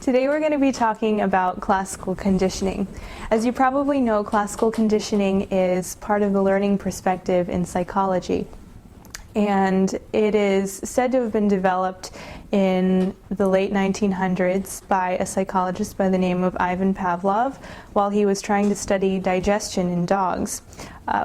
Today we're going to be talking about classical conditioning. As you probably know, classical conditioning is part of the learning perspective in psychology. And it is said to have been developed in the late 1900s by a psychologist by the name of Ivan Pavlov while he was trying to study digestion in dogs.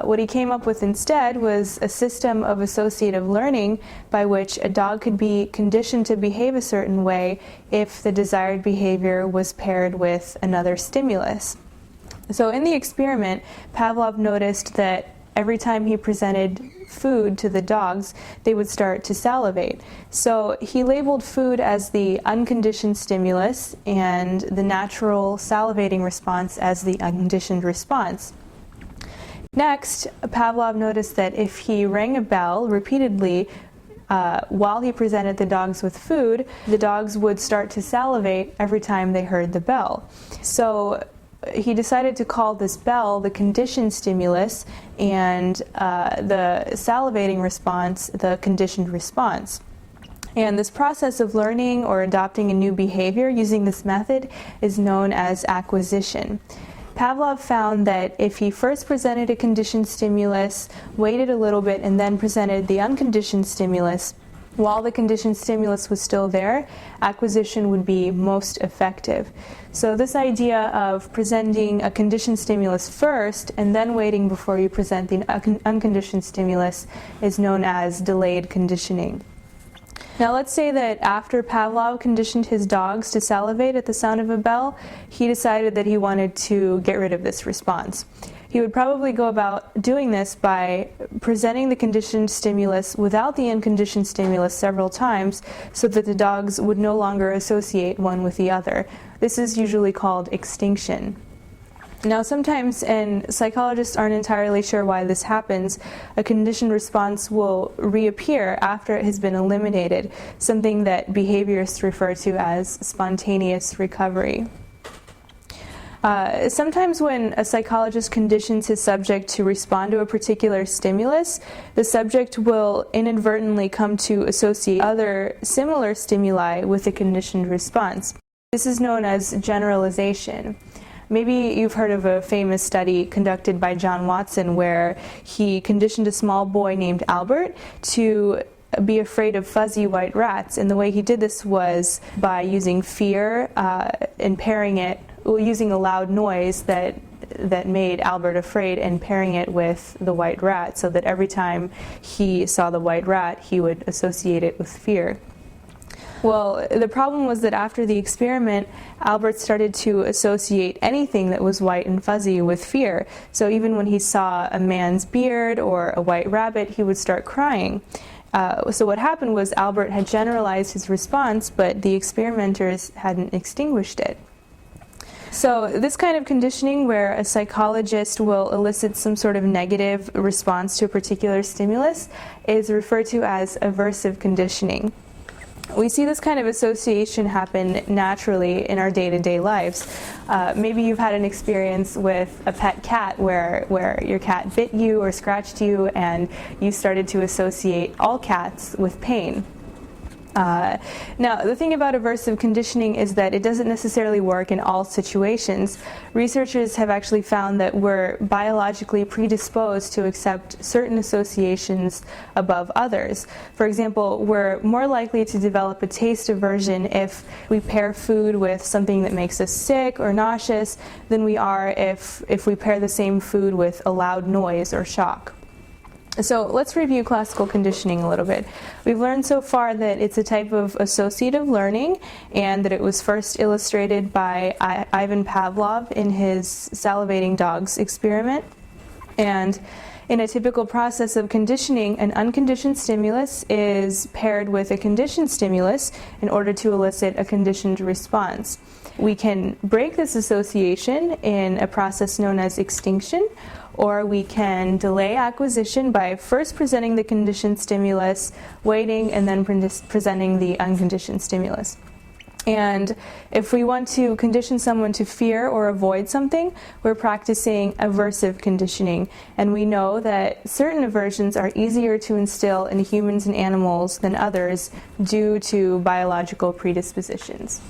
What he came up with instead was a system of associative learning by which a dog could be conditioned to behave a certain way if the desired behavior was paired with another stimulus. So in the experiment, Pavlov noticed that every time he presented food to the dogs, they would start to salivate. So he labeled food as the unconditioned stimulus and the natural salivating response as the unconditioned response. Next, Pavlov noticed that if he rang a bell repeatedly while he presented the dogs with food, the dogs would start to salivate every time they heard the bell. So he decided to call this bell the conditioned stimulus and the salivating response the conditioned response. And this process of learning or adopting a new behavior using this method is known as acquisition. Pavlov found that if he first presented a conditioned stimulus, waited a little bit, and then presented the unconditioned stimulus, while the conditioned stimulus was still there, acquisition would be most effective. So this idea of presenting a conditioned stimulus first and then waiting before you present the unconditioned stimulus is known as delayed conditioning. Now let's say that after Pavlov conditioned his dogs to salivate at the sound of a bell, he decided that he wanted to get rid of this response. He would probably go about doing this by presenting the conditioned stimulus without the unconditioned stimulus several times so that the dogs would no longer associate one with the other. This is usually called extinction. Now sometimes, and psychologists aren't entirely sure why this happens, a conditioned response will reappear after it has been eliminated, something that behaviorists refer to as spontaneous recovery. Sometimes when a psychologist conditions his subject to respond to a particular stimulus, the subject will inadvertently come to associate other similar stimuli with a conditioned response. This is known as generalization. Maybe you've heard of a famous study conducted by Watson where he conditioned a small boy named Albert to be afraid of fuzzy white rats, and the way he did this was by using fear and pairing it, using a loud noise that made Albert afraid and pairing it with the white rat, so that every time he saw the white rat he would associate it with fear. Well, the problem was that after the experiment, Albert started to associate anything that was white and fuzzy with fear. So even when he saw a man's beard or a white rabbit, he would start crying. So what happened was Albert had generalized his response, but the experimenters hadn't extinguished it. So this kind of conditioning, where a psychologist will elicit some sort of negative response to a particular stimulus, is referred to as aversive conditioning. We see this kind of association happen naturally in our day-to-day lives. Maybe you've had an experience with a pet cat where your cat bit you or scratched you and you started to associate all cats with pain. Now, the thing about aversive conditioning is that it doesn't necessarily work in all situations. Researchers have actually found that we're biologically predisposed to accept certain associations above others. For example, we're more likely to develop a taste aversion if we pair food with something that makes us sick or nauseous than we are if we pair the same food with a loud noise or shock. So let's review classical conditioning a little bit. We've learned so far that it's a type of associative learning and that it was first illustrated by Ivan Pavlov in his salivating dogs experiment. And in a typical process of conditioning, an unconditioned stimulus is paired with a conditioned stimulus in order to elicit a conditioned response. We can break this association in a process known as extinction, or we can delay acquisition by first presenting the conditioned stimulus, waiting, and then presenting the unconditioned stimulus. And if we want to condition someone to fear or avoid something, we're practicing aversive conditioning. And we know that certain aversions are easier to instill in humans and animals than others due to biological predispositions.